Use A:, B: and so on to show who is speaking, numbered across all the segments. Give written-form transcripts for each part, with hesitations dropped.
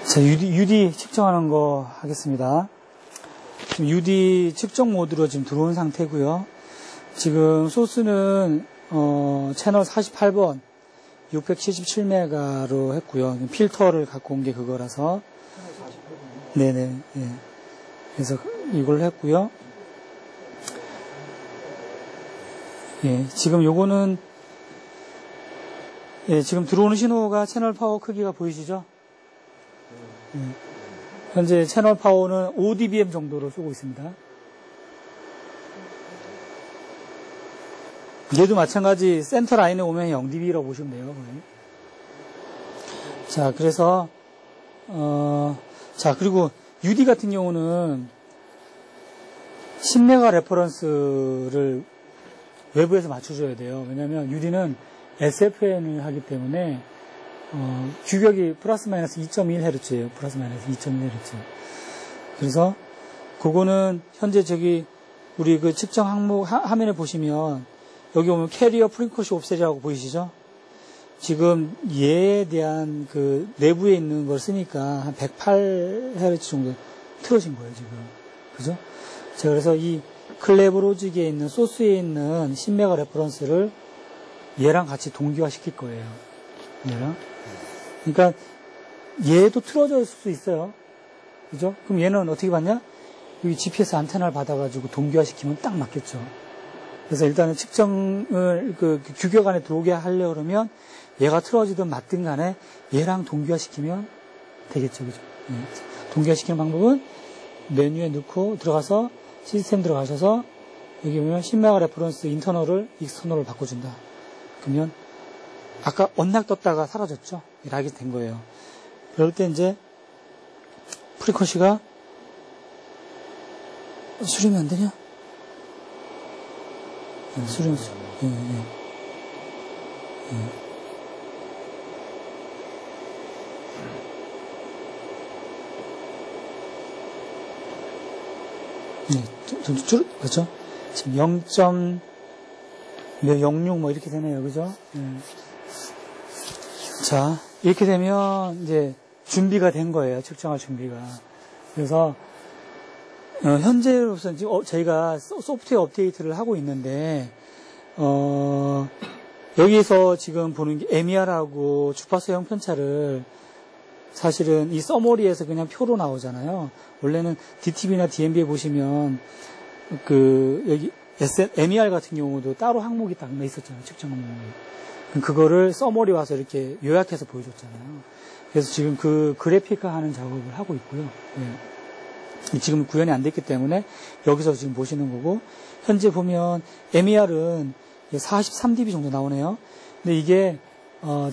A: 자, UD 측정하는 거 하겠습니다. 지금 UD 측정 모드로 지금 들어온 상태고요. 지금 소스는 채널 48번 677메가로 했고요. 필터를 갖고 온 게 그거라서. 네네. 예. 그래서 이걸 했고요. 예, 지금 요거는 예, 지금 들어오는 신호가 채널 파워 크기가 보이시죠? 예. 현재 채널 파워는 5dBm 정도로 쓰고 있습니다. 얘도 마찬가지 센터 라인에 오면 0dB라고 보시면 돼요. 거의. 자, 그래서 자, 그리고 UD 같은 경우는 10메가 레퍼런스를 외부에서 맞춰줘야 돼요. 왜냐하면 UD는 SFN을 하기 때문에 규격이 플러스 마이너스 2.1Hz예요. 플러스 마이너스 2.1Hz. 그래서 그거는 현재 저기 우리 그 측정 항목 화면에 보시면 여기 오면 캐리어 프리쿼시 옵셋이라고 보이시죠? 지금 얘에 대한 그 내부에 있는 걸 쓰니까 한 108Hz 정도 틀어진 거예요, 지금. 그죠? 자, 그래서 이 클레버 로직에 있는 소스에 있는 10메가 레퍼런스를 얘랑 같이 동기화 시킬 거예요. 얘랑. 그러니까 얘도 틀어져 있을 수 있어요. 그죠? 그럼 얘는 어떻게 받냐? 여기 GPS 안테나를 받아가지고 동기화 시키면 딱 맞겠죠. 그래서 일단은 측정을 그 규격 안에 들어오게 하려고 그러면 얘가 틀어지든 맞든 간에 얘랑 동기화 시키면 되겠죠. 그죠? 동기화 시키는 방법은 메뉴에 넣고 들어가서 시스템 들어가셔서 여기 보면 10메가 레퍼런스 인터널을 익스터널을 바꿔준다. 그러면 아까 언락 떴다가 사라졌죠? 락이 된 거예요. 그럴 때 이제 프리쿼시가 수렴이 안 되냐? 수렴. 예. 네, 그렇죠? 지금 0.06 뭐 이렇게 되네요, 그죠? 자, 이렇게 되면 이제 준비가 된 거예요, 측정할 준비가. 그래서 현재로서는 지금 저희가 소프트웨어 업데이트를 하고 있는데 여기서 지금 보는 게 MER하고 주파수 형편차를 사실은 이 서머리에서 그냥 표로 나오잖아요. 원래는 DTV나 DMB에 보시면 여기 MER 같은 경우도 따로 항목이 딱 있었잖아요. 측정 항목이. 그거를 서머리 와서 이렇게 요약해서 보여줬잖아요. 그래서 지금 그 그래픽화 하는 작업을 하고 있고요. 예. 지금 구현이 안 됐기 때문에 여기서 지금 보시는 거고, 현재 보면 MER은 43dB 정도 나오네요. 근데 이게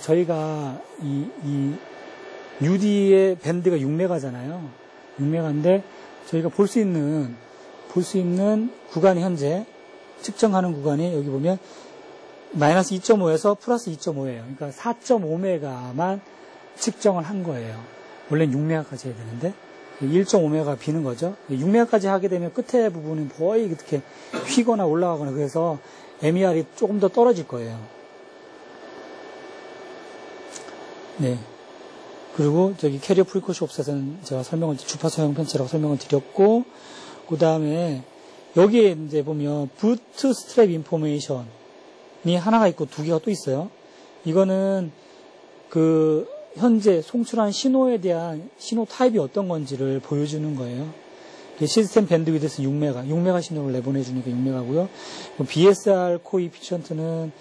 A: 저희가 이 UD의 밴드가 6메가잖아요. 6메가인데 저희가 볼 수 있는 구간이 현재 측정하는 구간이 여기 보면 마이너스 2.5에서 플러스 2.5예요. 그러니까 4.5메가만 측정을 한 거예요. 원래는 6메가까지 해야 되는데 1.5메가 비는 거죠. 6메가까지 하게 되면 끝에 부분은 거의 이렇게 휘거나 올라가거나 그래서 MER이 조금 더 떨어질 거예요. 네. 그리고 저기 캐리어 프리쿼시 옵셋은 제가 주파수 형편차라고 설명을 드렸고, 그 다음에 여기에 이제 보면 부트 스트랩 인포메이션이 하나가 있고 두 개가 또 있어요. 이거는 현재 송출한 신호에 대한 신호 타입이 어떤 건지를 보여주는 거예요. 시스템 밴드위드스 6메가 신호를 내보내주니까 6메가고요. BSR 코이피션트는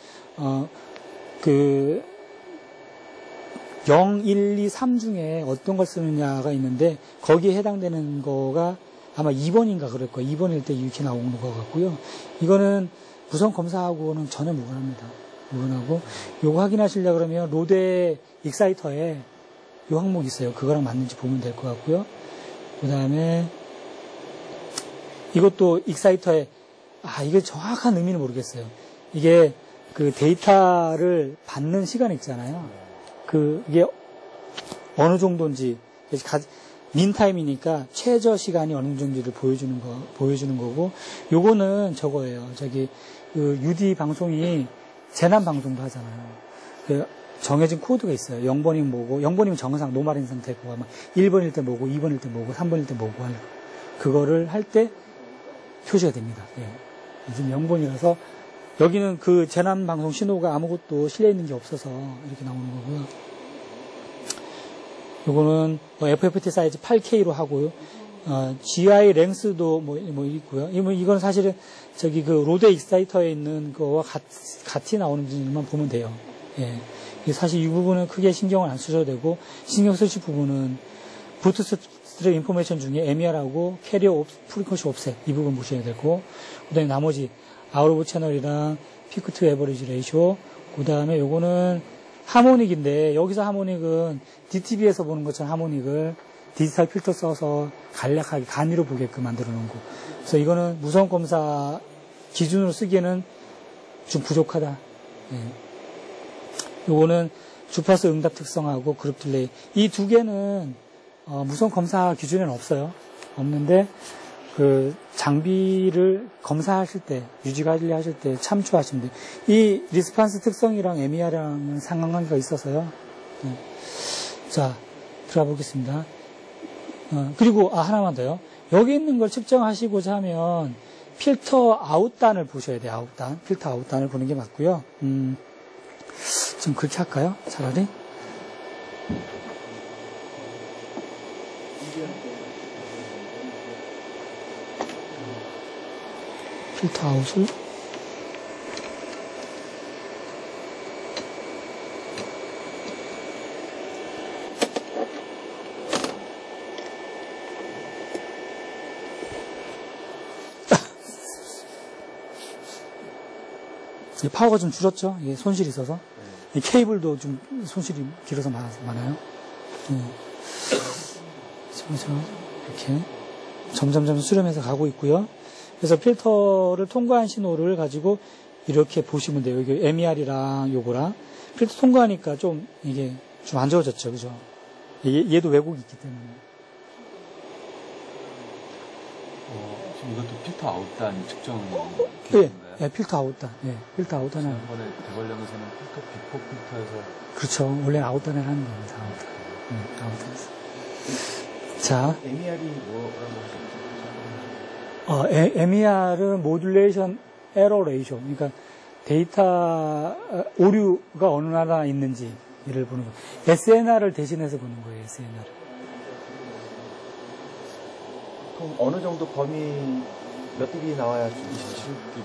A: 0, 1, 2, 3 중에 어떤 걸 쓰느냐가 있는데 거기에 해당되는 거가 아마 2번인가 그럴 거예요. 2번일 때 이렇게 나오는 것 같고요. 이거는 무선 검사하고는 전혀 무관합니다. 무관하고 요거 확인하시려고 그러면 로데 익사이터에 요 항목이 있어요. 그거랑 맞는지 보면 될 것 같고요. 그 다음에 이것도 익사이터에 이게 정확한 의미는 모르겠어요. 이게 그 데이터를 받는 시간 있잖아요. 이게 어느 정도인지, 민타임이니까 최저 시간이 어느 정도인지를 보여주는 거고, 요거는 저거예요. UD 방송이 재난 방송도 하잖아요. 정해진 코드가 있어요. 0번이면 뭐고, 0번이면 정상, 노말인 상태고, 1번일 때 뭐고, 2번일 때 뭐고, 3번일 때 뭐고, 그거를 할 때 표시가 됩니다. 예. 지금 0번이라서, 여기는 그 재난방송 신호가 아무것도 실려있는 게 없어서 이렇게 나오는 거고요. 요거는 FFT 사이즈 8K로 하고요. GI 랭스도 뭐 있고요. 이건 사실은 저기 그 로드 익사이터에 있는 거와 같이 나오는 부분만 보면 돼요. 예. 사실 이 부분은 크게 신경을 안 쓰셔도 되고, 신경 쓰실 부분은 부트스트랩 인포메이션 중에 MER하고 캐리어 프리퀀시 옵셋 이 부분 보셔야 되고, 그 다음에 나머지 아웃 오브 채널이랑 피크 투 에버리지 레이쇼, 그 다음에 요거는 하모닉인데, 여기서 하모닉은 DTV에서 보는 것처럼 하모닉을 디지털 필터 써서 간략하게 간이로 보게끔 만들어 놓은 거. 그래서 이거는 무선 검사 기준으로 쓰기에는 좀 부족하다. 예. 요거는 주파수 응답 특성하고 그룹 딜레이. 이 두 개는 무선 검사 기준에는 없어요. 없는데 그 장비를 검사하실 때, 유지 관리하실 때 참조하시면 돼요. 이 리스판스 특성이랑 MER이랑은 상관관계가 있어서요. 네. 자, 들어가 보겠습니다. 그리고 하나만 더요. 여기 있는 걸 측정하시고자 하면 필터 아웃단을 보셔야 돼요. 아웃단. 필터 아웃단을 보는 게 맞고요. 좀 그렇게 할까요? 차라리? 필터 아웃을 파워가 좀 줄었죠? 예, 손실이 있어서. 이 케이블도 좀 손실이 길어서 많아요. 그래서 이렇게 점점 수렴해서 가고 있고요. 그래서 필터를 통과한 신호를 가지고 이렇게 보시면 돼요. 이게 MER이랑 요거랑 필터 통과하니까 좀 이게 좀 안 좋아졌죠, 그죠? 얘도 왜곡이 있기 때문에.
B: 지금 이것도 필터 아웃단 측정
A: 기준인가요? 예, 필터 아웃단. 예, 필터 아웃단은.
B: 이번에 대관령에서는 필터 비포 필터에서.
A: 그렇죠. 원래 아웃단을 하는 겁니다. 아웃단에서. 자.
B: MER이 뭐라고 하셨죠?
A: MER은 모듈레이션 에러 레이쇼. 그러니까 데이터 오류가 어느 나라에 있는지를 보는 거예요. SNR을 대신해서 보는 거예요, SNR을.
B: 그럼 어느 정도 범위 몇 dB 나와야 27dB?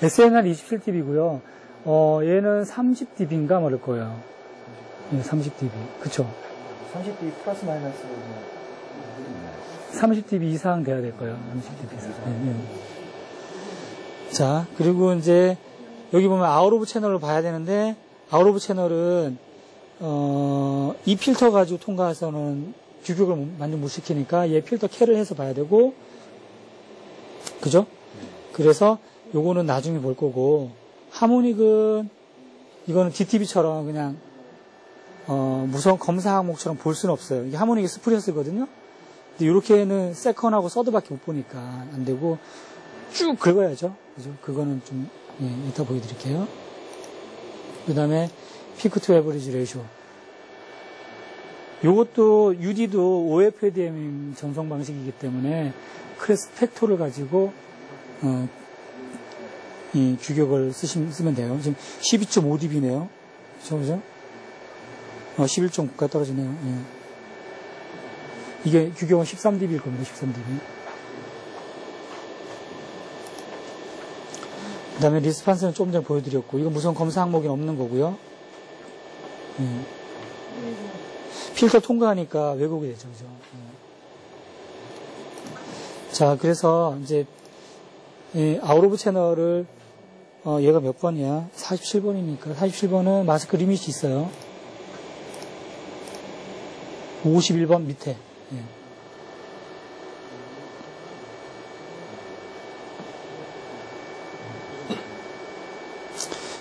A: SNR 27dB고요. 얘는 30dB인가 그럴 거예요. 예, 30dB. 그쵸?
B: 30dB 플러스 마이너스
A: 30dB 이상 돼야 될 거예요. 30dB 이상. 예. 자, 그리고 이제 여기 보면 아웃 오브 채널을 봐야 되는데, 아웃 오브 채널은 이 필터 가지고 통과해서는 규격을 만족 못 시키니까 얘 필터 캐를 해서 봐야 되고, 그죠? 그래서 요거는 나중에 볼 거고, 하모닉은 이거는 DTV처럼 그냥 무선 검사 항목처럼 볼 수는 없어요. 이게 하모닉이 스프리어스거든요. 근데 이렇게는 세컨하고 서드밖에 못 보니까 안 되고 쭉 긁어야죠. 그죠? 그거는 좀 이따 보여드릴게요. 그 다음에 피크 투 에버리지 레이쇼. 요것도 UD도 OFDM 전송 방식이기 때문에 크레스 팩토를 가지고 이 규격을 쓰면 돼요. 지금 12.5dB네요. 그죠? 11.9가 떨어지네요. 예. 이게 규격은 13dB일 겁니다. 13dB. 그 다음에 리스판스는 조금 전에 보여드렸고, 이건 무선 검사 항목이 없는 거고요. 필터 통과하니까 왜곡이 되죠. 그죠? 자, 그래서 이제 아웃 오브 채널을 얘가 몇 번이야? 47번이니까 47번은 마스크 리밋이 있어요. 51번 밑에. 예.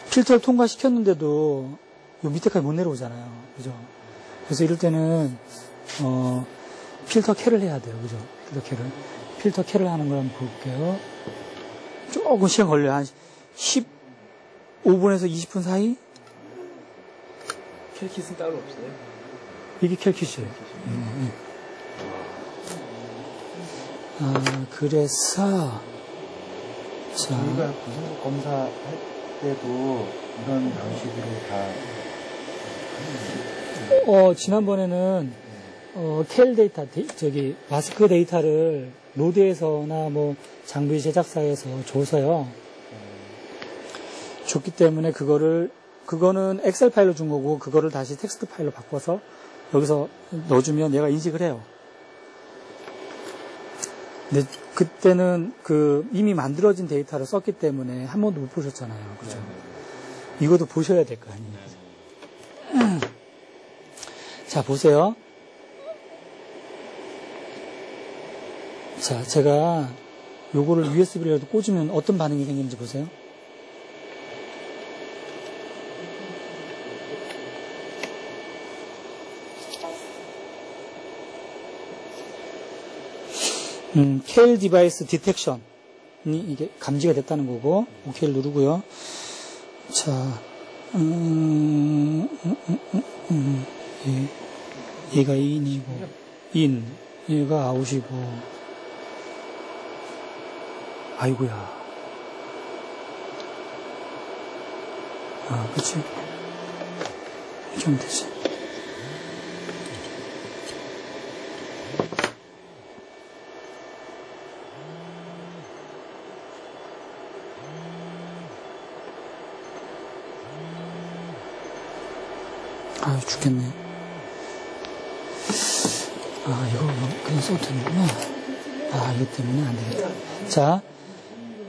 A: 필터를 통과시켰는데도 요 밑에까지 못 내려오잖아요. 그죠? 그래서 이럴 때는 필터 캐를 해야 돼요. 그죠? 필터 캐를 하는 걸 한번 볼게요. 조금 시간 걸려요. 한 15분에서 20분 사이?
B: 캘킷은 따로 없어요?
A: 이게 캘킷이에요. 그래서, 자.
B: 저희가 고성급 검사할 때도 이런 방식으로 다.
A: 지난번에는, 켈 데이터, 마스크 데이터를 로드에서나 뭐, 장비 제작사에서 줘서요. 줬기 때문에 그거는 엑셀 파일로 준 거고, 그거를 다시 텍스트 파일로 바꿔서 여기서 넣어주면 얘가 인식을 해요. 근데 그때는 이미 만들어진 데이터를 썼기 때문에 한 번도 못 보셨잖아요. 그죠? 이것도 보셔야 될 거 아니에요. 자, 보세요. 자, 제가 요거를 USB로 꽂으면 어떤 반응이 생기는지 보세요. 켈 디바이스 디텍션이 이게 감지가 됐다는 거고, OK를 누르고요. 자, 얘가 인이고, 얘가 아웃이고, 아이고야. 그치? 이렇게 하면 되지. 죽겠네. 이거 그냥 써도 되는구나. 이거 때문에 안 되겠다. 자,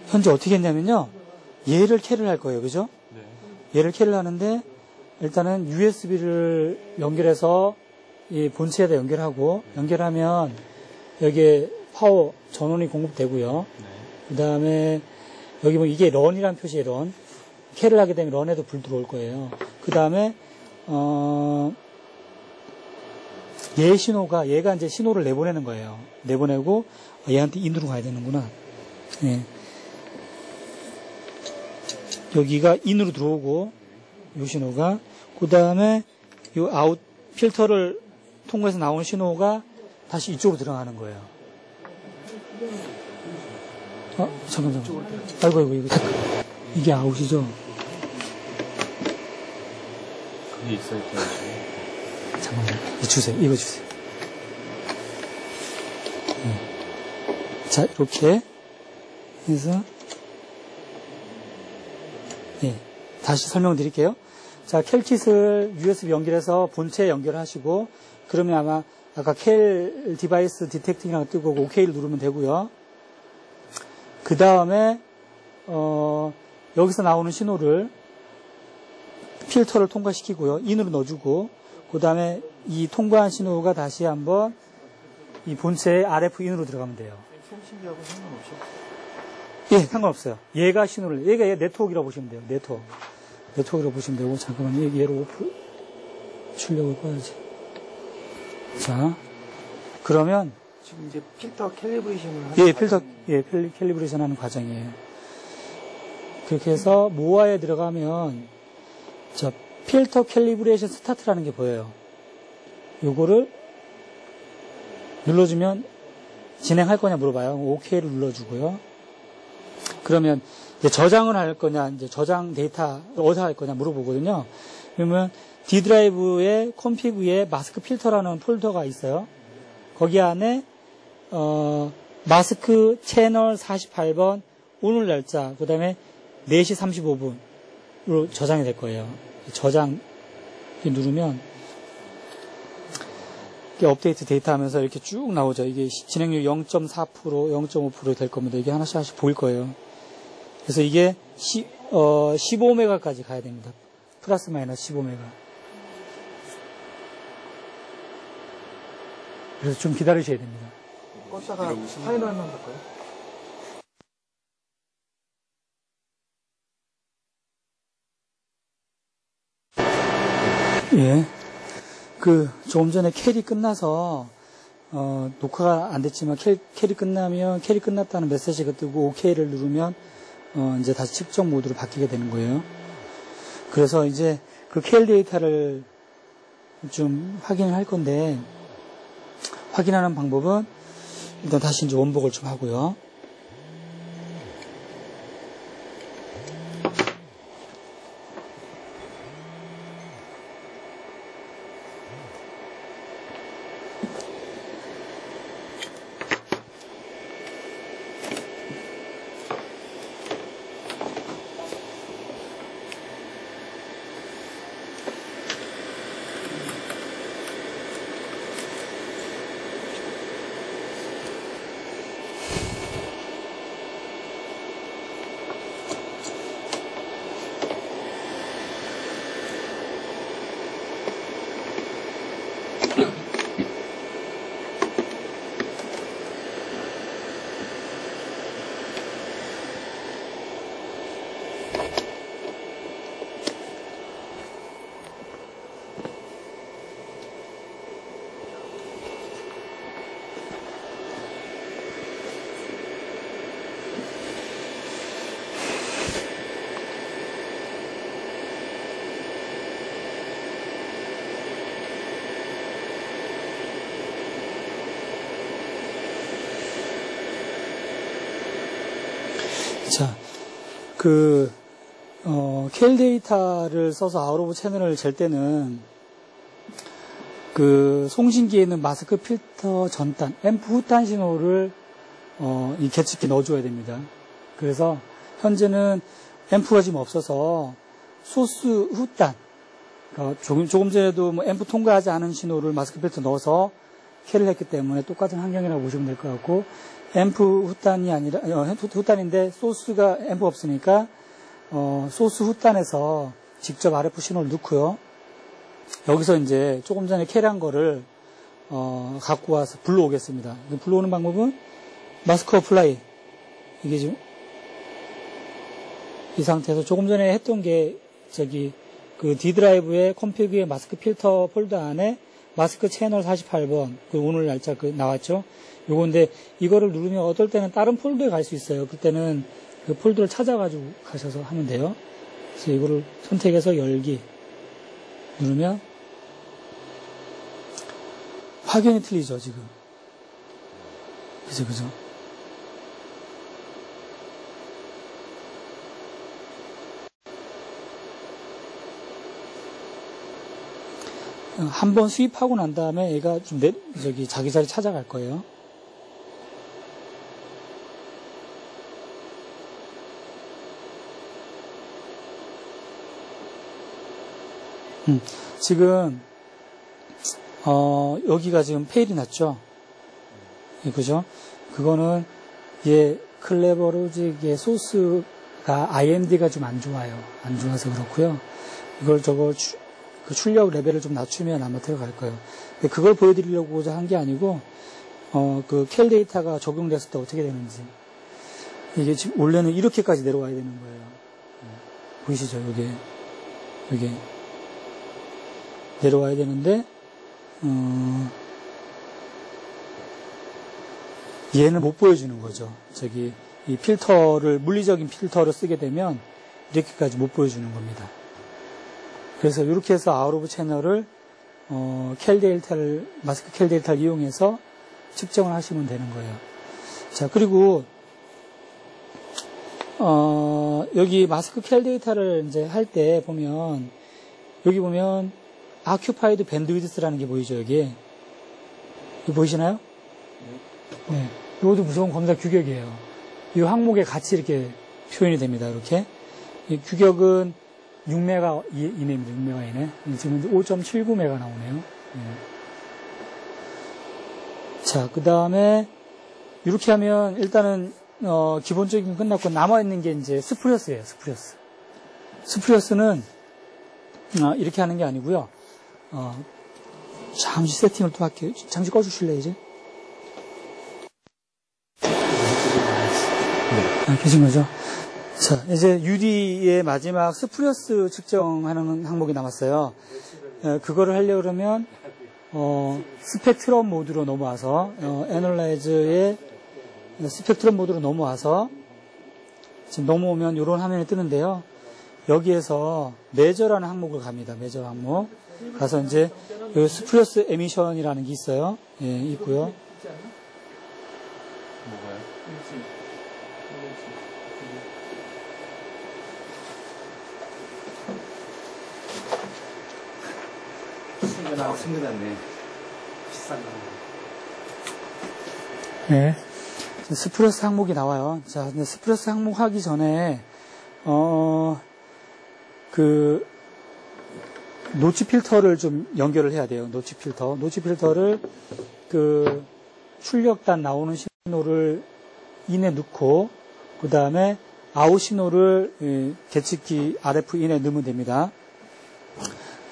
A: 현재 어떻게 했냐면요. 얘를 캘을 할 거예요. 그죠? 네. 얘를 캘을 하는데, 일단은 USB를 연결해서 이 본체에다 연결하고, 연결하면 여기에 파워 전원이 공급되고요. 네. 그 다음에 여기 뭐 이게 런이라는 표시에 런. 캘을 하게 되면 런에도 불 들어올 거예요. 그 다음에 얘 신호가, 얘가 이제 신호를 내보내는 거예요. 내보내고, 얘한테 인으로 가야 되는구나. 예. 여기가 인으로 들어오고, 요 신호가, 그 다음에 요 아웃 필터를 통과해서 나오는 신호가 다시 이쪽으로 들어가는 거예요. 잠깐만. 아이고, 이거. 이게 아웃이죠?
B: 그게 있어야 돼야지.
A: 잠깐만요. 이거 주세요. 자, 이렇게 해서, 다시 설명드릴게요. 자, 캘킷을 USB 연결해서 본체에 연결하시고, 그러면 아마 아까 캘 디바이스 디텍팅이라고 뜨고 OK를 누르면 되고요. 그 다음에, 여기서 나오는 신호를 필터를 통과시키고요. 인으로 넣어주고, 그 다음에 이 통과한 신호가 다시 한번 이 본체의 RF 인으로 들어가면 돼요.
B: 송신기하고 상관없이?
A: 예, 상관없어요. 얘가 신호를, 얘 네트워크라고 보시면 돼요. 네트워크라고 보시면 되고, 잠깐만, 얘를 오프, 출력을 꺼야지. 자, 그러면.
B: 지금 이제 필터 캘리브레이션을 하는
A: 캘리브레이션 하는 과정이에요. 그렇게 해서 모아에 들어가면, 필터 캘리브레이션 스타트라는 게 보여요. 요거를 눌러주면 진행할 거냐 물어봐요. OK를 눌러주고요. 그러면 이제 저장을 할 거냐, 이제 저장 데이터 어디서 할 거냐 물어보거든요. 그러면 D 드라이브의 콘피그에 마스크 필터라는 폴더가 있어요. 거기 안에 마스크 채널 48번 오늘 날짜, 그 다음에 4시 35분으로 저장이 될 거예요. 저장 누르면 이게 업데이트 데이터 하면서 이렇게 쭉 나오죠. 이게 진행률 0.4%, 0.5% 될 겁니다. 이게 하나씩 보일 거예요. 그래서 이게 15메가까지 가야 됩니다. 플러스 마이너스 15메가. 그래서 좀 기다리셔야 됩니다.
B: 껐다가 파이널 한번 볼까요?
A: 예. 조금 전에 캘이 끝나서, 녹화가 안 됐지만, 캘이 끝나면, 캘이 끝났다는 메시지가 뜨고, OK를 누르면, 이제 다시 측정 모드로 바뀌게 되는 거예요. 그래서 이제 그 캘 데이터를 좀 확인을 할 건데, 확인하는 방법은 일단 다시 이제 원복을 좀 하고요. 자, 켈 데이터를 써서 아웃 오브 채널을 잴 때는, 송신기에 있는 마스크 필터 전단, 앰프 후단 신호를, 이 계측기에 넣어줘야 됩니다. 그래서, 현재는 앰프가 지금 없어서, 소스 후단, 조금 전에도 뭐 앰프 통과하지 않은 신호를 마스크 필터 넣어서 켈을 했기 때문에 똑같은 환경이라고 보시면 될 것 같고, 앰프 후단이 아니라, 후단인데 소스가 앰프 없으니까, 소스 후단에서 직접 RF 신호를 넣고요. 여기서 이제 조금 전에 켈한 거를, 갖고 와서 불러오겠습니다. 불러오는 방법은 마스크 어플라이. 이게 지금, 이 상태에서 조금 전에 했던 게, D 드라이브의 컴피그의 마스크 필터 폴더 안에 마스크 채널 48번, 오늘 날짜 나왔죠? 요건데, 이거를 누르면 어떨 때는 다른 폴더에 갈 수 있어요. 그때는 그 폴더를 찾아가지고 가셔서 하면 돼요. 그래서 이거를 선택해서 열기 누르면, 확연히 틀리죠, 지금. 그죠? 한번 수입하고 난 다음에 얘가 좀 자기 자리 찾아갈 거예요. 지금, 여기가 지금 페일이 났죠? 그죠? 그거는, 클레버로직의 소스가 IMD가 좀 안 좋아요. 안 좋아서 그렇고요. 이걸 출력 레벨을 좀 낮추면 아마 들어갈 거예요. 근데 그걸 보여드리려고자 한 게 아니고, 켈 데이터가 적용됐을 때 어떻게 되는지. 이게 지금 원래는 이렇게까지 내려와야 되는 거예요. 보이시죠? 여기. 내려와야 되는데, 얘는 못 보여주는 거죠. 이 물리적인 필터를 쓰게 되면, 이렇게까지 못 보여주는 겁니다. 그래서 이렇게 해서 아웃 오브 채널을 마스크 켈 데이터를 이용해서 측정을 하시면 되는 거예요. 자, 그리고 여기 마스크 켈 데이터를 이제 할 때 보면, 여기 보면 occupied bandwidth라는 게 보이죠, 여기. 이거 보이시나요? 네. 이것도 무서운 검사 규격이에요. 이 항목에 같이 이렇게 표현이 됩니다, 이렇게. 이 규격은 6메가 이내입니다. 6메가 이내. 지금 5.79메가 나오네요. 자, 그 다음에, 이렇게 하면, 일단은, 기본적인 건 끝났고, 남아있는 게 이제 스프리어스예요, 스프리어스. 스프리어스는, 이렇게 하는 게 아니고요. 잠시 세팅을 또 할게요. 잠시 꺼주실래요, 이제? 계신 거죠? 자, 이제 UD의 마지막 스프리어스 측정하는 항목이 남았어요. 그거를 하려고 그러면, 스펙트럼 모드로 넘어와서, 애널라이즈의 스펙트럼 모드로 넘어와서, 지금 넘어오면 이런 화면이 뜨는데요. 여기에서 메저라는 항목을 갑니다. 메저 항목. 가서 이제 그 스프레스 에미션이라는 게 있어요. 예, 있고요.
B: 뭐가요? 숨겨놨네. 비싼 거.
A: 네. 스프레스 항목이 나와요. 자, 근데 스프레스 항목 하기 전에, 노치 필터를 좀 연결을 해야 돼요. 노치 필터. 노치 필터를 출력단 나오는 신호를 인에 넣고, 그 다음에 아웃 신호를 계측기 RF 인에 넣으면 됩니다.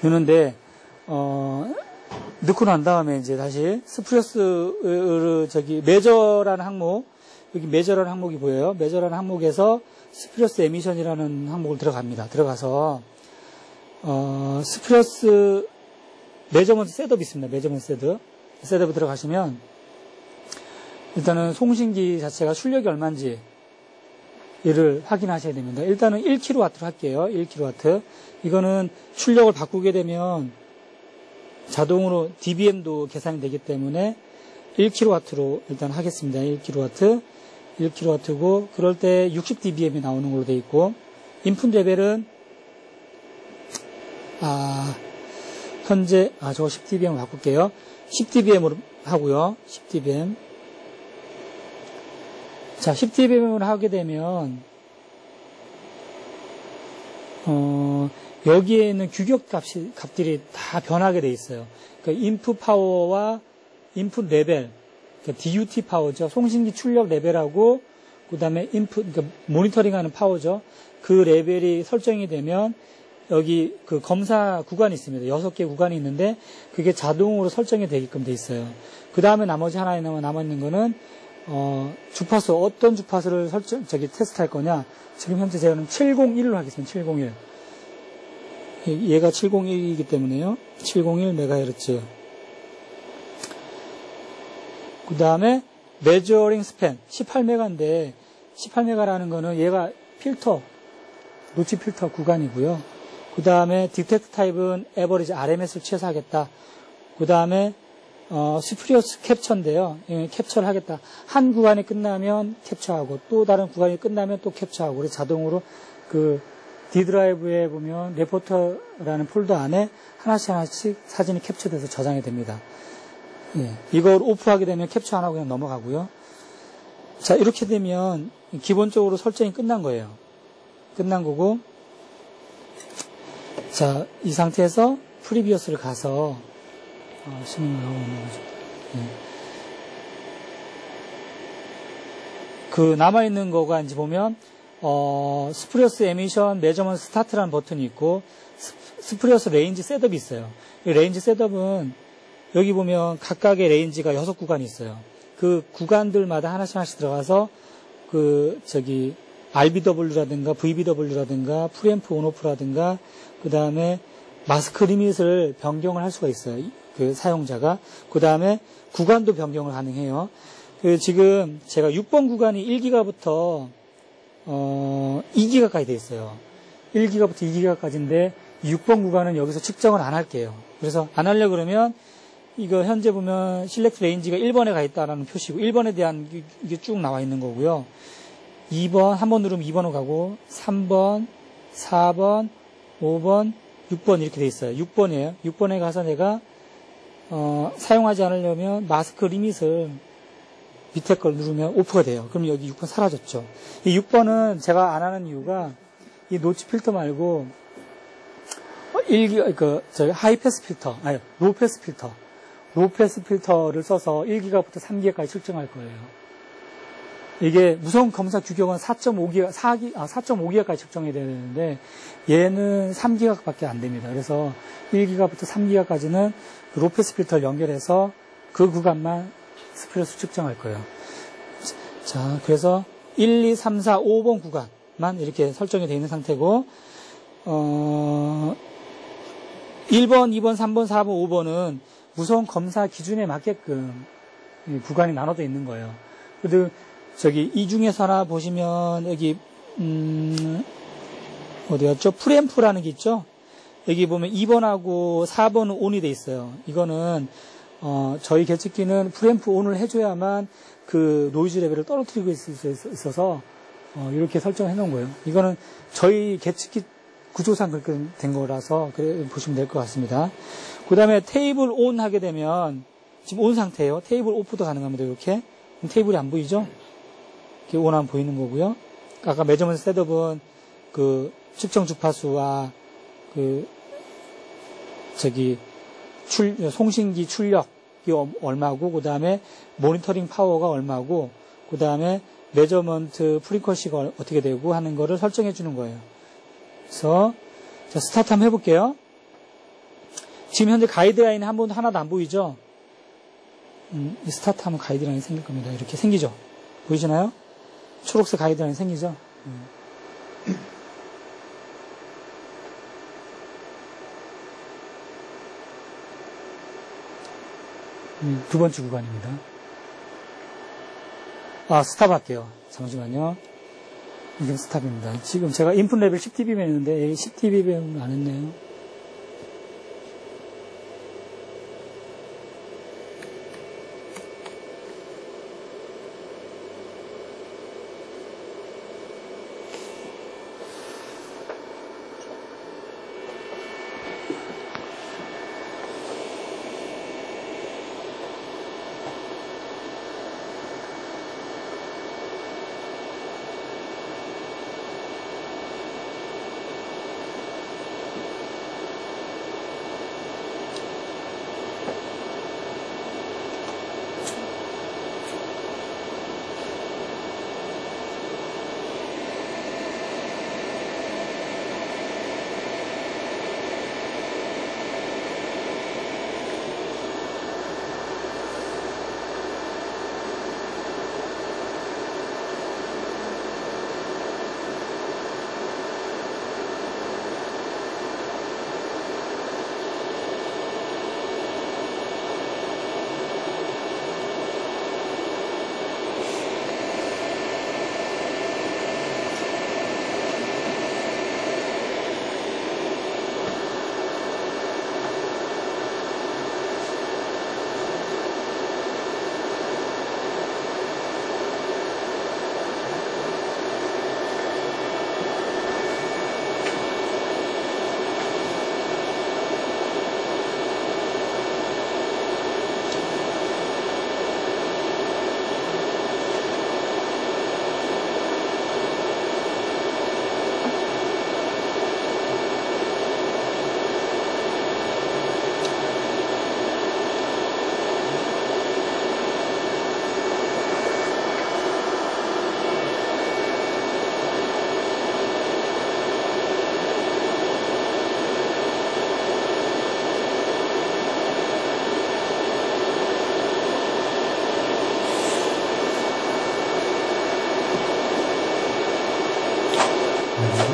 A: 넣는데, 넣고 난 다음에 이제 다시 스프레스, 메저라는 항목, 여기 메저라는 항목이 보여요. 메저라는 항목에서 스프레스 에미션이라는 항목을 들어갑니다. 들어가서, 스프레스, 메저먼트 셋업이 있습니다. 메저먼트 셋업. 셋업에 들어가시면, 일단은 송신기 자체가 출력이 얼마인지, 얘를 확인하셔야 됩니다. 일단은 1kW로 할게요. 1kW. 이거는 출력을 바꾸게 되면, 자동으로 dBm도 계산이 되기 때문에 1kW로 일단 하겠습니다. 1kW고 그럴 때 60dBm이 나오는 걸로 되어 있고 인풋 레벨은 현재 저거 10dBm으로 바꿀게요. 10dBm으로 하고요. 10dBm. 자, 10dBm으로 하게 되면 여기에 있는 규격 값들이 다 변하게 돼 있어요. 그러니까 인풋 파워와 인풋 레벨, 그러니까 DUT 파워죠. 송신기 출력 레벨하고, 그 다음에 인풋, 그러니까 모니터링 하는 파워죠. 그 레벨이 설정이 되면, 여기 그 검사 구간이 있습니다. 6개 구간이 있는데, 그게 자동으로 설정이 되게끔 돼 있어요. 그 다음에 나머지 하나 남아있는 거는, 주파수, 어떤 주파수를 테스트 할 거냐. 지금 현재 저는 701로 하겠습니다. 701. 얘가 701이기 때문에요. 701MHz. 그 다음에 measuring span 18메가인데 18메가라는 거는 얘가 필터, 노치 필터 구간이고요. 그 다음에 detect 타입은 average RMS를 취해서 하겠다. 그 다음에 스프리어스 캡처인데요. 캡처를 하겠다. 한 구간이 끝나면 캡처하고 또 다른 구간이 끝나면 또 캡처하고 그래서 자동으로 D 드라이브에 보면 레포터라는 폴더 안에 하나씩 사진이 캡처돼서 저장이 됩니다. 예, 이걸 오프하게 되면 캡처 안 하고 그냥 넘어가고요. 자, 이렇게 되면 기본적으로 설정이 끝난 거예요. 끝난 거고, 자, 이 상태에서 프리비어스를 가서 신호를 하고 있는 거죠. 예. 그 남아있는 거가 이제 보면 스프레스 에미션 메저먼트 스타트라는 버튼이 있고 스프레스 레인지 셋업이 있어요. 이 레인지 셋업은 여기 보면 각각의 레인지가 6구간이 있어요. 그 구간들마다 하나씩 들어가서 RBW라든가 VBW라든가 프리앰프 온오프라든가 그 다음에 마스크 리밋을 변경을 할 수가 있어요. 그 사용자가. 그 다음에 구간도 변경을 가능해요. 지금 제가 6번 구간이 1기가부터 2기가까지 돼 있어요. 1기가부터 2기가까지인데 6번 구간은 여기서 측정을 안 할게요. 그래서 안 하려고 그러면 이거 현재 보면 실렉트 레인지가 1번에 가 있다라는 표시고 1번에 대한 이게 쭉 나와 있는 거고요. 2번 한번 누르면 2번으로 가고 3번, 4번, 5번, 6번 이렇게 돼 있어요. 6번이에요. 6번에 가서 내가 사용하지 않으려면 마스크 리밋을 밑에 걸 누르면 오프가 돼요. 그럼 여기 6번 사라졌죠. 이 6번은 제가 안 하는 이유가 이 노치 필터 말고 하이패스 필터, 로패스 필터. 로패스 필터를 써서 1기가부터 3기가까지 측정할 거예요. 이게 무선 검사 규격은 4.5기가까지 측정해야 되는데 얘는 3기가밖에 안 됩니다. 그래서 1기가부터 3기가까지는 로패스 필터를 연결해서 그 구간만 스프레스 측정할 거예요. 자, 그래서 1, 2, 3, 4, 5번 구간만 이렇게 설정이 되어 있는 상태고 1번, 2번, 3번, 4번, 5번은 무선 검사 기준에 맞게끔 구간이 나눠져 있는 거예요. 그래도 이 중에서 하나 보시면 여기 어디였죠? 프리앰프라는 게 있죠? 여기 보면 2번하고 4번은 ON이 돼 있어요. 이거는 저희 계측기는 프리앰프 ON을 해줘야만 그 노이즈 레벨을 떨어뜨리고 있을 수 있어서 이렇게 설정해 놓은 거예요. 이거는 저희 계측기 구조상 그렇게 된 거라서 그래 보시면 될 것 같습니다. 그 다음에 테이블 온 하게 되면 지금 온 상태예요. 테이블 오프도 가능합니다. 이렇게 테이블이 안 보이죠? 이렇게 온 하면 보이는 거고요. 아까 매저먼트 셋업은 그 측정 주파수와 그 송신기 출력이 얼마고, 그 다음에 모니터링 파워가 얼마고, 그 다음에 매저먼트 프리퀀시가 어떻게 되고 하는 거를 설정해 주는 거예요. 그래서 자, 스타트 한번 해볼게요. 지금 현재 가이드라인이 하나도 안 보이죠? 이 스타트 하면 가이드라인이 생길 겁니다. 이렇게 생기죠? 보이시나요? 초록색 가이드라인이 생기죠? 두 번째 구간입니다. 스탑 할게요. 잠시만요. 이게 스탑입니다. 지금 제가 인풋 레벨 10dB면 했는데, 여기 10dB면 안 했네요.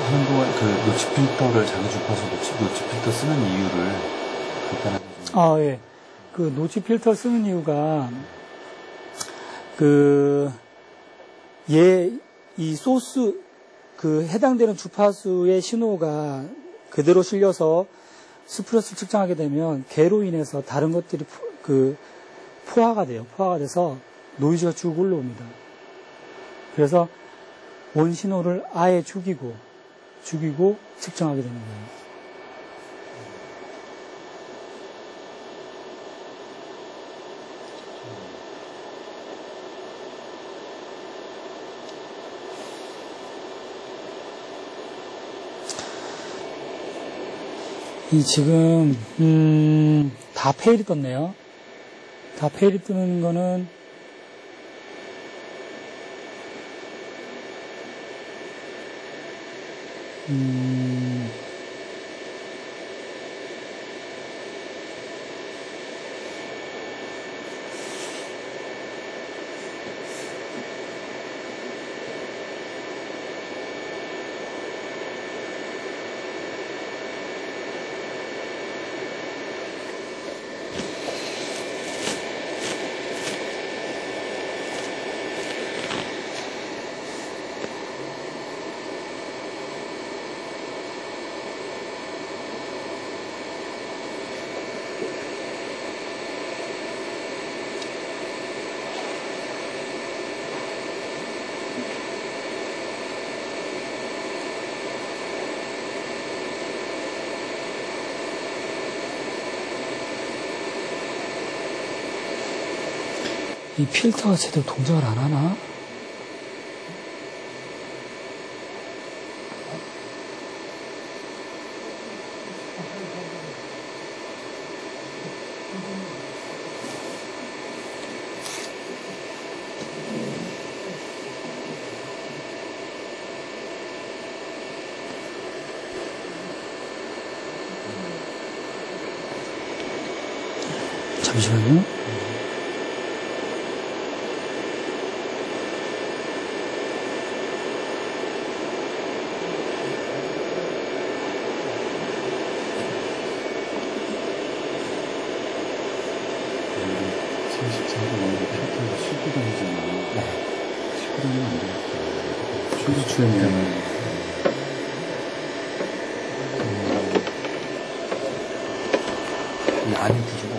C: 한동안 그 노치 필터를 자기 주파수 노치 필터 쓰는 이유를 간단하게 좀.
A: 예. 그 노치 필터 쓰는 이유가 이 소스 해당되는 주파수의 신호가 그대로 실려서 스프레스를 측정하게 되면 개로 인해서 다른 것들이 포화가 돼요. 포화가 돼서 노이즈가 쭉 올라옵니다. 그래서 원 신호를 아예 죽이고 측정하게 되는 거예요. 지금 다 페일이 떴네요. 다 페일이 뜨는 거는 이 필터가 제대로 동작을 안 하나? 잠시만요.
C: 싣고 다니잖아. 싣고 다니면 안 되겠다. 충수 출연이라면. 이 안에 구조가.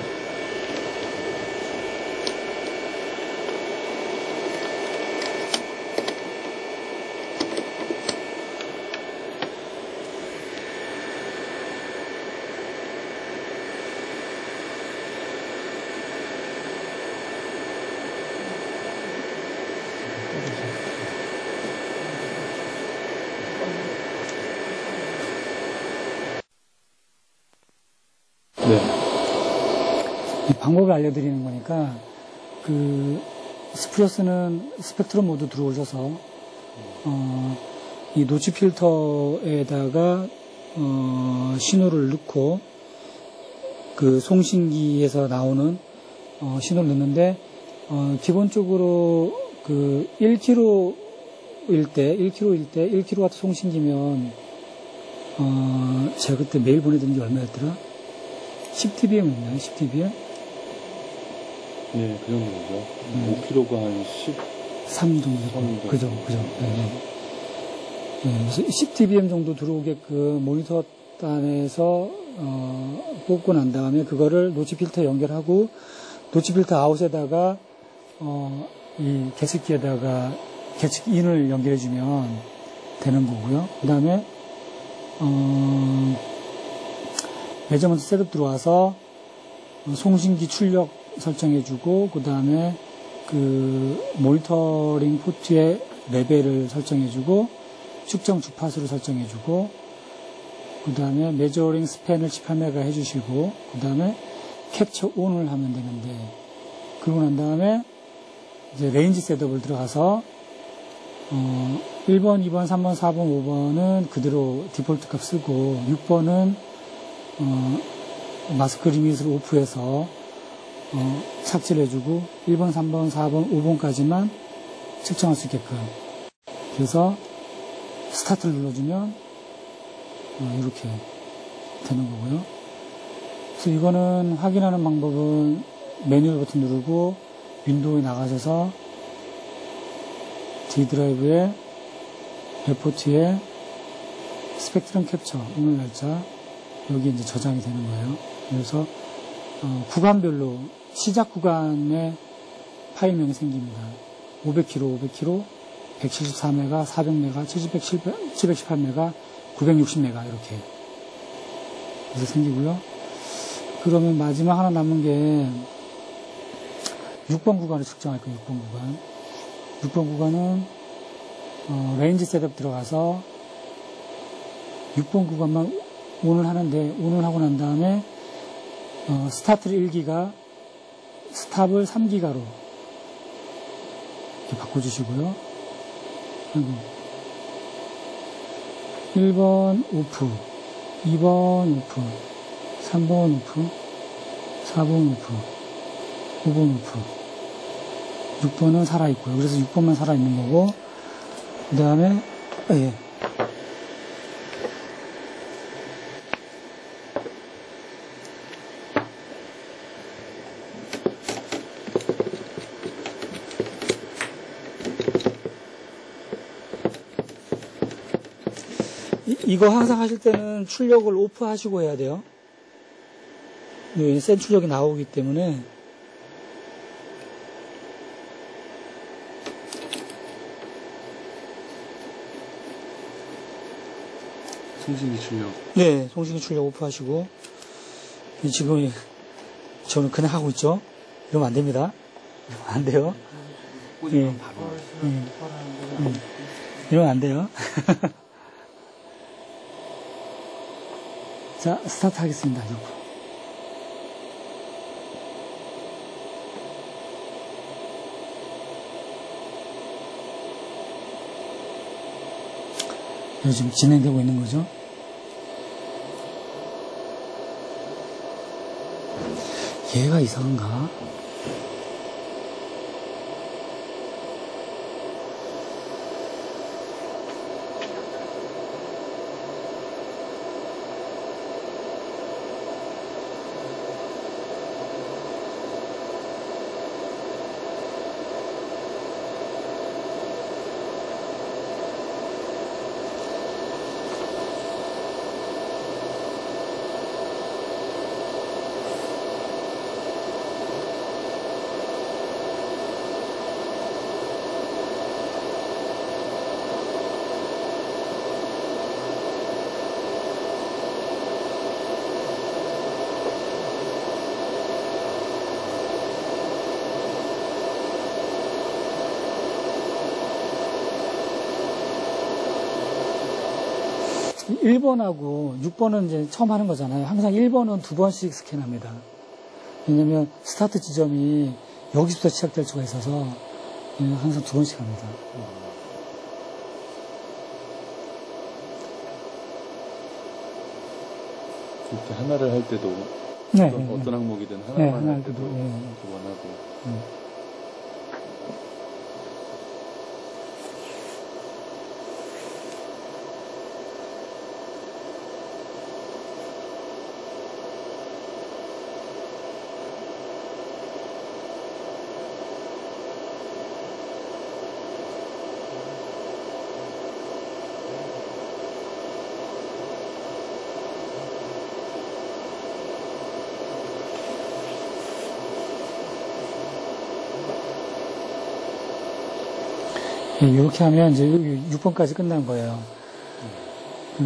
C: 네.
A: 이 방법을 알려드리는 거니까, 스프리어스는 스펙트럼 모드 들어오셔서, 이 노치 필터에다가, 신호를 넣고, 송신기에서 나오는, 신호를 넣는데, 기본적으로 1kg일 때 1kW 송신기면, 제가 그때 메일 보내드린 게 얼마였더라? 10dBm이었나요? 10dBm?
C: 네, 그 정도죠. 5kg가 한
A: 3 정도. 그죠. 네. 그래서 10dBm 정도 들어오게끔 모니터 단에서, 뽑고 난 다음에 그거를 노치 필터 연결하고, 노치 필터 아웃에다가, 이 계측기에다가 계측인을 연결해주면 되는 거고요. 그 다음에, 메저먼트 셋업 들어와서 송신기 출력 설정해주고, 그 다음에 모니터링 포트의 레벨을 설정해주고, 측정 주파수를 설정해주고, 그 다음에 메저링 스팬을 18메가 해주시고, 그 다음에 캡처 온을 하면 되는데, 그러고 난 다음에 이제 레인지 셋업을 들어가서 1번, 2번, 3번, 4번, 5번은 그대로 디폴트 값 쓰고, 6번은 마스크 리밋을 오프해서 삭제를 해주고 1번, 3번, 4번, 5번까지만 측정할 수 있게끔. 그래서 스타트를 눌러주면 이렇게 되는 거고요. 그래서 이거는 확인하는 방법은 매뉴얼 버튼 누르고 윈도우에 나가셔서 D 드라이브에 레포트에 스펙트럼 캡처 오늘 날짜 여기 이제 저장이 되는 거예요. 그래서 구간별로 시작 구간에 파일명이 생깁니다. 500km, 500km, 174메가, 400메가, 718메가, 960메가 이렇게 그래서 생기고요. 그러면 마지막 하나 남은 게 6번 구간을 측정할 거예요. 6번 구간. 6번 구간은 레인지 셋업 들어가서 6번 구간만 온을 하는데, 온을 하고 난 다음에 스타트를 1기가 스탑을 3기가로 이렇게 바꿔주시고요. 그리고 1번 오프, 2번 오프, 3번 오프, 4번 오프, 5번 오프, 6번은 살아있고요. 그래서 6번만 살아있는 거고, 그 다음에 이거 항상 하실 때는 출력을 오프 하시고 해야 돼요. 센 출력이 나오기 때문에.
C: 송신기 출력.
A: 네, 송신기 출력 오프 하시고. 지금 저는 그냥 하고 있죠. 이러면 안 됩니다. 안 돼요.
C: 꽂으면
A: 예.
C: 바로.
A: 이러면 안 돼요. 자, 스타트 하겠습니다. 6분. 요즘 진행되고 있는 거죠. 얘가 이상한가? (1번) 1번하고 6번은 이제 처음 하는 거잖아요. 항상 1번은 2번씩 스캔합니다. 왜냐면 스타트 지점이 여기서부터 시작될 수가 있어서 항상 2번씩 합니다.
C: 이렇게 하나를 할 때도
A: 네,
C: 어떤 항목이든
A: 네,
C: 하나만
A: 하나
C: 할 때도
A: 네.
C: 원하고.
A: 이렇게 하면 이제 6번까지 끝난 거예요.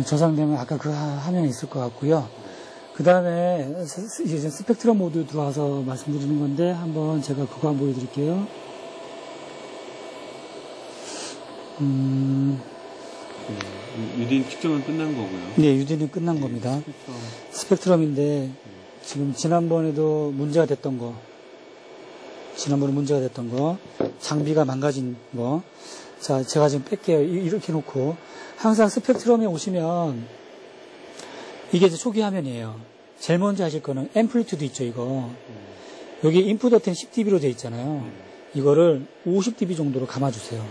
A: 저장되면 아까 그 화면이 있을 것 같고요. 그 다음에 이제 스펙트럼 모드 들어와서 말씀드리는 건데 한번 제가 그거 한번 보여드릴게요.
C: 유딘 측정은 끝난 거고요.
A: 네, 유딘은 끝난 겁니다. 스펙트럼인데 지금 지난번에도 문제가 됐던 거, 장비가 망가진 거. 자, 제가 지금 뺄게요. 이렇게 놓고 항상 스펙트럼에 오시면 이게 이제 초기 화면이에요. 제일 먼저 하실 거는 앰플리튜드 있죠, 이거. 여기 인풋 어텐 10dB로 되어 있잖아요. 이거를 50dB 정도로 감아주세요.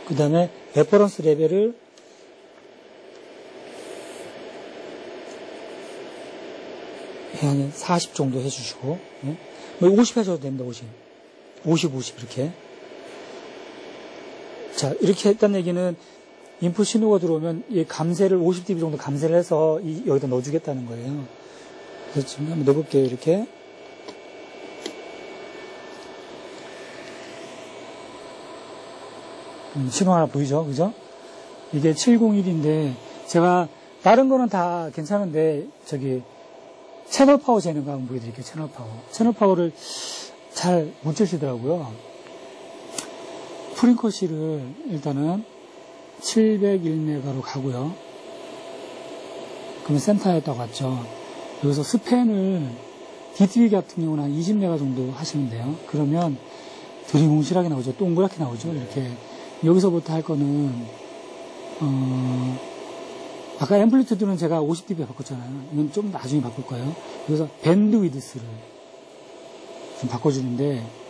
A: 그 다음에 레퍼런스 레벨을 한 40 정도 해주시고, 뭐 50 하셔도 됩니다, 50 이렇게. 자, 이렇게 했다는 얘기는 인풋 신호가 들어오면 이 감쇄를 50dB 정도 감쇄를 해서 여기다 넣어주겠다는 거예요. 그래서 지금 한번 넣어볼게요, 이렇게. 신호 하나 보이죠? 그죠? 이게 701인데, 제가, 다른 거는 다 괜찮은데, 채널 파워 재는 거 한번 보여드릴게요, 채널 파워. 채널 파워를 잘 못 재시더라고요. 프리쿼시를 일단은 701메가로 가고요. 그러면 센터에다가 갔죠. 여기서 스팬을, DTV 같은 경우는 한 20메가 정도 하시면 돼요. 그러면 드리뭉실하게 나오죠. 동그랗게 나오죠. 이렇게. 여기서부터 할 거는, 아까 앰플리튜드는 제가 50dB 바꿨잖아요. 이건 좀 나중에 바꿀 거예요. 그래서 밴드위드스를 좀 바꿔주는데,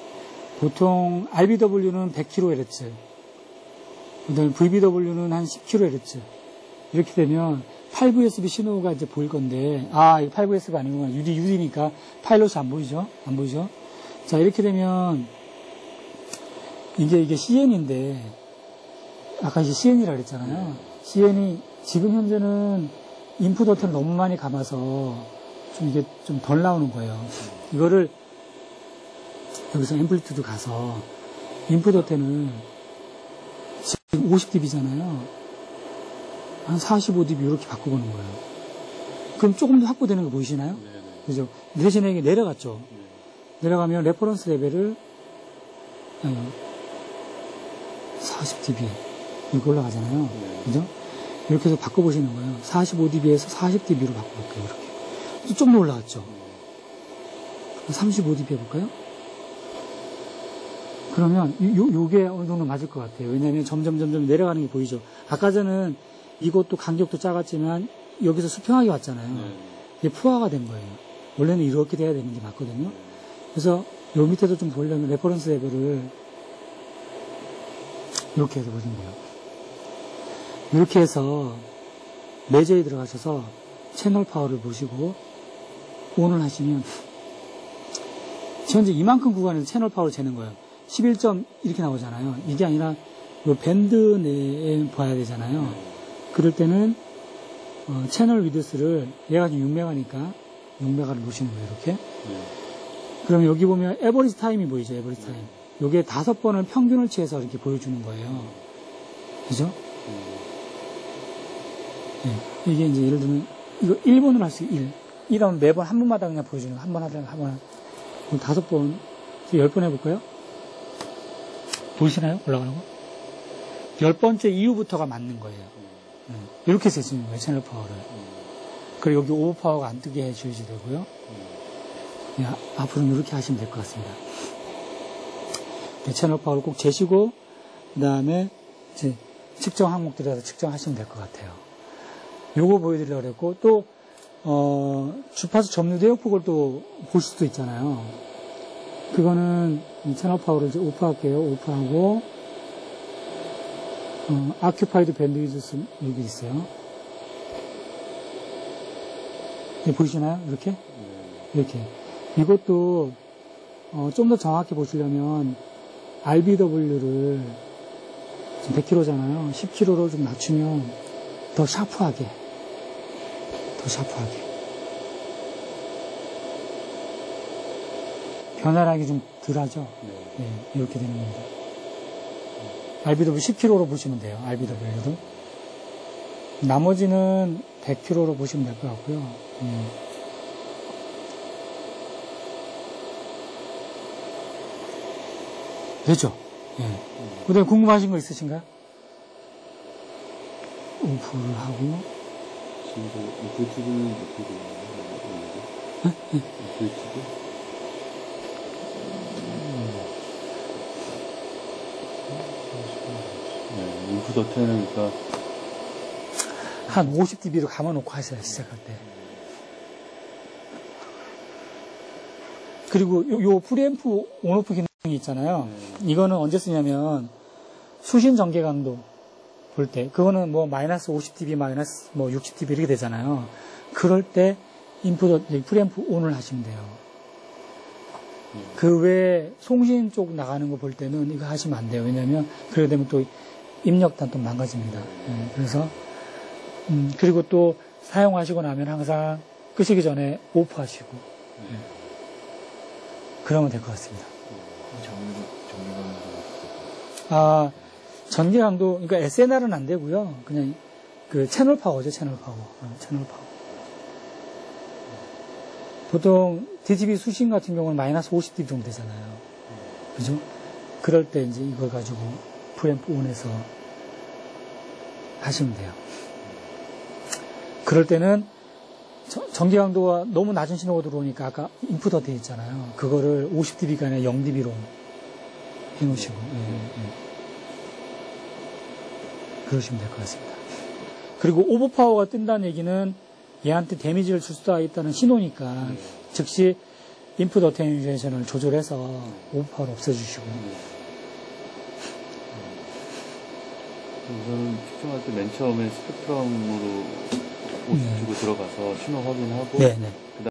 A: 보통 RBW는 100kHz, 그 다음에 VBW는 한 10kHz. 이렇게 되면 8VSB 신호가 이제 보일 건데, 이거 8VSB가 아니구나. UD니까 파일럿이 안 보이죠? 자, 이렇게 되면, 이게 CN인데, 아까 이제 CN이라 그랬잖아요. CN이 지금 현재는 인풋 어텐을 너무 많이 감아서 좀 이게 좀 덜 나오는 거예요. 이거를 여기서 앰플리튜드 가서 인풋 어텐을 지금 50dB잖아요. 한 45dB 이렇게 바꿔보는 거예요. 그럼 조금 더 확보되는 거 보이시나요?
C: 네네.
A: 그죠? 대신에 이게 내려갔죠.
C: 네.
A: 내려가면 레퍼런스 레벨을 40dB 이렇게 올라가잖아요. 그죠? 이렇게 해서 바꿔보시는 거예요. 45dB에서 40dB로 바꿔볼게요. 이렇게. 좀 더 올라갔죠? 35dB 해볼까요? 그러면 요게 어느 정도 맞을 것 같아요. 왜냐하면 점점 내려가는 게 보이죠. 아까 전은 이것도 간격도 작았지만 여기서 수평하게 왔잖아요. 이게 푸화가 된 거예요. 원래는 이렇게 돼야 되는 게 맞거든요. 그래서 요 밑에도 좀 보려면 레퍼런스 레벨을 이렇게 해서 보시면 돼요. 이렇게 해서 매저에 들어가셔서 채널 파워를 보시고 온을 하시면 현재 이만큼 구간에서 채널 파워를 재는 거예요. 11점 이렇게 나오잖아요. 이게 아니라 요 밴드 내에 봐야 되잖아요. 그럴 때는 채널 위드스를 얘가 지금 6메가니까 6메가를 놓으시는 거예요. 이렇게. 그러면 여기 보면 에버리지 타임이 보이죠. 에버리지 타임. 요게 5번을 평균을 취해서 이렇게 보여주는 거예요. 그죠? 네. 이게 이제 예를 들면 이거 1번으로 할 수 1하면 매번 한 번마다 그냥 보여주는 거. 한 번 하다가 한 번. 그럼 5번, 10번 해볼까요? 보이시나요? 올라가는 거? 10번째 이후부터가 맞는 거예요. 이렇게 재주는 거예요, 채널 파워를. 그리고 여기 오버 파워가 안 뜨게 해줘야 되고요. 앞으로는 이렇게 하시면 될 것 같습니다. 채널 파워를 꼭 재시고, 그 다음에 이제 측정 항목들에서 측정하시면 될 것 같아요. 요거 보여드리려고 그랬고, 또, 주파수 점유 대역폭을 또 보실 수도 있잖아요. 그거는 채널 파워를 이제 오프할게요. 오프하고, occupied bandwidth 여기 있어요. 보이시나요? 이렇게? 이렇게. 이것도, 좀 더 정확히 보시려면, RBW를 지금 100kH잖아요. 10kH로 좀 낮추면 더 샤프하게. 변화량이 좀 덜하죠? 네, 이렇게 되는 겁니다. RBW 10kH로 보시면 돼요. RBW도. 나머지는 100kH로 보시면 될 것 같고요. 됐죠? 그 다음에 궁금하신 거 있으신가요? 오프를 하고.
C: 지금 유튜브는 어떻게 되나요? 유튜브? 인풋 어테는 그러니까
A: 한 50dB로 감아놓고 하셔요, 시작할 때. 그리고 요 프리앰프 온오프 기능이 있잖아요. 이거는 언제 쓰냐면 수신 전개 강도 볼 때, 그거는 뭐 마이너스 50dB, 마이너스 뭐 60dB 이렇게 되잖아요. 그럴 때 인풋 프리앰프 온을 하시면 돼요. 그 외에 송신 쪽 나가는 거 볼 때는 이거 하시면 안 돼요. 왜냐면 그러게 되면 또 입력단 또 망가집니다. 그래서 그리고 또 사용하시고 나면 항상 끄시기 전에 오프하시고 그러면 될 것 같습니다. 전기 강도, 그러니까 SNR은 안 되고요. 그냥 그 채널 파워죠, 채널 파워. 채널 파워. 보통 DTV 수신 같은 경우는 마이너스 50dB 정도 되잖아요. 그죠? 그럴 때 이제 이걸 가지고 프리앰프 온에서 하시면 돼요. 그럴 때는 전기 강도가 너무 낮은 신호가 들어오니까 아까 인풋 되어 있잖아요. 그거를 50dB가 아니라 0dB로 해놓으시고, 그러시면 될 것 같습니다. 그리고 오버파워가 뜬다는 얘기는 얘한테 데미지를 줄 수가 있다는 신호니까 즉시 인풋 어테뉴에이션을 조절해서 오버파워를 없애주시고.
C: 우선은 측정할 때 맨 처음에 스펙트럼으로 50 주고 들어가서 신호 확인하고
A: 네네.